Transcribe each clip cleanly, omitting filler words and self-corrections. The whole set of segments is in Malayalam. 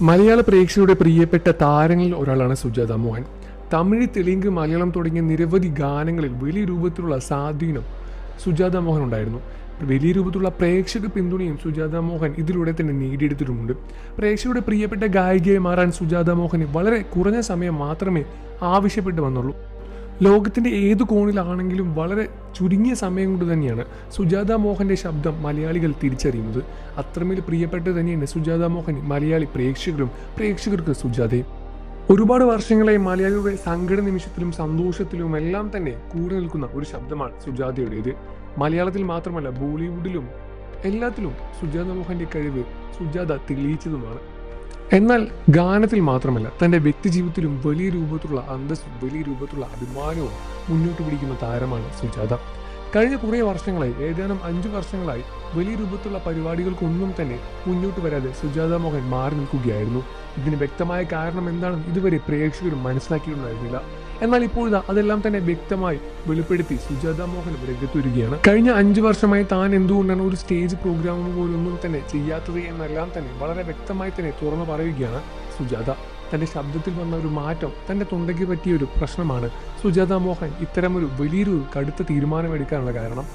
മലയാള പ്രേക്ഷകരുടെ പ്രിയപ്പെട്ട താരങ്ങളിൽ ഒരാളാണ് സുജാത മോഹൻ. തമിഴ്, തെലുങ്ക്, മലയാളം തുടങ്ങിയ നിരവധി ഗാനങ്ങളിൽ വലിയ രൂപത്തിലുള്ള സ്വാധീനം സുജാത മോഹൻ ഉണ്ടായിരുന്നു. വലിയ രൂപത്തിലുള്ള പ്രേക്ഷക പിന്തുണയും സുജാത മോഹൻ ഇതിലൂടെ തന്നെ നേടിയെടുത്തിട്ടുമുണ്ട്. പ്രേക്ഷകരുടെ പ്രിയപ്പെട്ട ഗായികയായി മാറാൻ സുജാത മോഹന് വളരെ കുറഞ്ഞ സമയം മാത്രമേ ആവശ്യപ്പെട്ടു വന്നുള്ളൂ. ലോകത്തിൻ്റെ ഏതു കോണിലാണെങ്കിലും വളരെ ചുരുങ്ങിയ സമയം കൊണ്ട് തന്നെയാണ് സുജാത മോഹൻ്റെ ശബ്ദം മലയാളികൾ തിരിച്ചറിയുന്നത്. അത്രമേൽ പ്രിയപ്പെട്ടത് തന്നെയാണ് സുജാത മോഹൻ മലയാളി പ്രേക്ഷകർക്ക് സുജാതയും. ഒരുപാട് വർഷങ്ങളായി മലയാളിയുടെ സങ്കട നിമിഷത്തിലും സന്തോഷത്തിലും എല്ലാം തന്നെ കൂടെ നിൽക്കുന്ന ഒരു ശബ്ദമാണ് സുജാതയുടേത്. മലയാളത്തിൽ മാത്രമല്ല, ബോളിവുഡിലും എല്ലാത്തിലും സുജാത മോഹൻ്റെ കഴിവ് സുജാത തെളിയിച്ചതുമാണ്. എന്നാൽ ഗാനത്തിൽ മാത്രമല്ല, തൻ്റെ വ്യക്തിജീവിതത്തിലും വലിയ രൂപത്തിലുള്ള അന്തസ്സും വലിയ രൂപത്തിലുള്ള അഭിമാനവും മുന്നോട്ട് പിടിക്കുന്ന താരമാണ് സുജാത. കഴിഞ്ഞ കുറേ വർഷങ്ങളായി, ഏതാനും 5 വർഷങ്ങളായി വലിയ രൂപത്തിലുള്ള പരിപാടികൾക്കൊന്നും തന്നെ മുന്നോട്ട് വരാതെ സുജാത മോഹൻ മാറി നിൽക്കുകയായിരുന്നു. ഇതിന് വ്യക്തമായ കാരണം എന്താണെന്ന് ഇതുവരെ പ്രേക്ഷകരും മനസ്സിലാക്കിയിട്ടുണ്ടായിരുന്നില്ല. എന്നാൽ ഇപ്പോഴാ അതെല്ലാം തന്നെ വ്യക്തമായി വെളിപ്പെടുത്തി സുജാത മോഹൻ രംഗത്ത് വരികയാണ്. കഴിഞ്ഞ 5 വർഷമായി താൻ എന്തുകൊണ്ടാണ് ഒരു സ്റ്റേജ് പ്രോഗ്രാം പോലൊന്നും തന്നെ ചെയ്യാത്തത് എന്നെല്ലാം തന്നെ വളരെ വ്യക്തമായി തന്നെ തുറന്നു പറയുകയാണ് സുജാത. തൻ്റെ ശബ്ദത്തിൽ വന്ന ഒരു മാറ്റം, തൻ്റെ തൊണ്ടയ്ക്ക് പറ്റിയ ഒരു പ്രശ്നമാണ് സുജാത മോഹൻ ഇത്തരമൊരു വലിയൊരു കടുത്ത തീരുമാനമെടുക്കാനുള്ള കാരണം.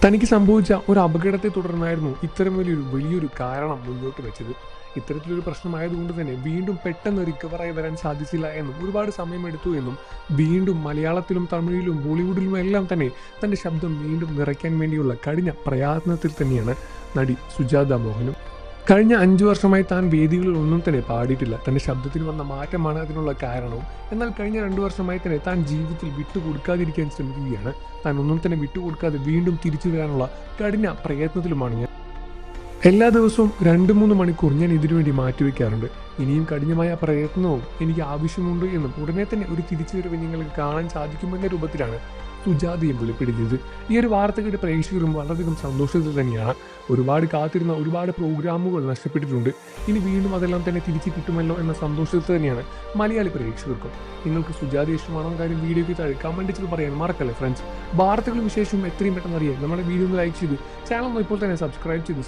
തനിക്ക് സംഭവിച്ച ഒരു അപകടത്തെ തുടർന്നായിരുന്നു ഇത്തരം വലിയൊരു കാരണം മുന്നോട്ട് വെച്ചത്. ഇത്തരത്തിലൊരു പ്രശ്നമായതുകൊണ്ട് തന്നെ വീണ്ടും പെട്ടെന്ന് റിക്കവറായി വരാൻ സാധിച്ചില്ല എന്നും ഒരുപാട് സമയമെടുത്തു എന്നും വീണ്ടും മലയാളത്തിലും തമിഴിലും ബോളിവുഡിലും എല്ലാം തന്നെ തൻ്റെ ശബ്ദം വീണ്ടും നിറയ്ക്കാൻ വേണ്ടിയുള്ള കഠിന പ്രയത്നത്തിൽ തന്നെയാണ് നടി സുജാത മോഹനും. കഴിഞ്ഞ 5 വർഷമായി താൻ വേദികളിൽ ഒന്നും തന്നെ പാടിയിട്ടില്ല. തൻ്റെ ശബ്ദത്തിൽ വന്ന മാറ്റമാണ് അതിനുള്ള കാരണവും. എന്നാൽ കഴിഞ്ഞ 2 വർഷമായി തന്നെ താൻ ജീവിതത്തിൽ വിട്ടുകൊടുക്കാതിരിക്കാൻ ശ്രമിക്കുകയാണ്. താൻ ഒന്നും തന്നെ വിട്ടുകൊടുക്കാതെ വീണ്ടും തിരിച്ചു വരാനുള്ള കഠിന പ്രയത്നത്തിലുമാണ് ഞാൻ. എല്ലാ ദിവസവും 2-3 മണിക്കൂർ ഞാൻ ഇതിനുവേണ്ടി മാറ്റിവെക്കാറുണ്ട്. ഇനിയും കഠിനമായ പ്രയത്നവും എനിക്ക് ആവശ്യമുണ്ട് എന്നും ഉടനെ തന്നെ ഒരു തിരിച്ചുവരവ് നിങ്ങൾക്ക് കാണാൻ സാധിക്കുമെന്ന രൂപത്തിലാണ് സുജാതയും വെളിപ്പെടുത്തിയത്. ഈ ഒരു വാർത്ത കേട്ട് പ്രേക്ഷകരും വളരെയധികം സന്തോഷത്തിൽ തന്നെയാണ്. ഒരുപാട് കാത്തിരുന്ന ഒരുപാട് പ്രോഗ്രാമുകൾ നഷ്ടപ്പെട്ടിട്ടുണ്ട്. ഇനി വീണ്ടും അതെല്ലാം തന്നെ തിരിച്ചു കിട്ടുമല്ലോ എന്ന സന്തോഷത്തിൽ തന്നെയാണ് മലയാളി പ്രേക്ഷകർക്കും. നിങ്ങൾക്ക് സുജാത ഇഷ്ടമാണോ കാര്യം വീഡിയോയ്ക്ക് താഴെ കമൻറ്റ് ചെയ്ത് പറയാൻ മറക്കല്ലേ ഫ്രണ്ട്സ്. വാർത്തകളും വിശേഷവും എത്രയും പെട്ടെന്ന് അറിയാൻ നമ്മുടെ വീഡിയോ ഒന്ന് ലൈക്ക് ചെയ്ത് ചാനൽ ഇപ്പോൾ തന്നെ സബ്സ്ക്രൈബ് ചെയ്ത്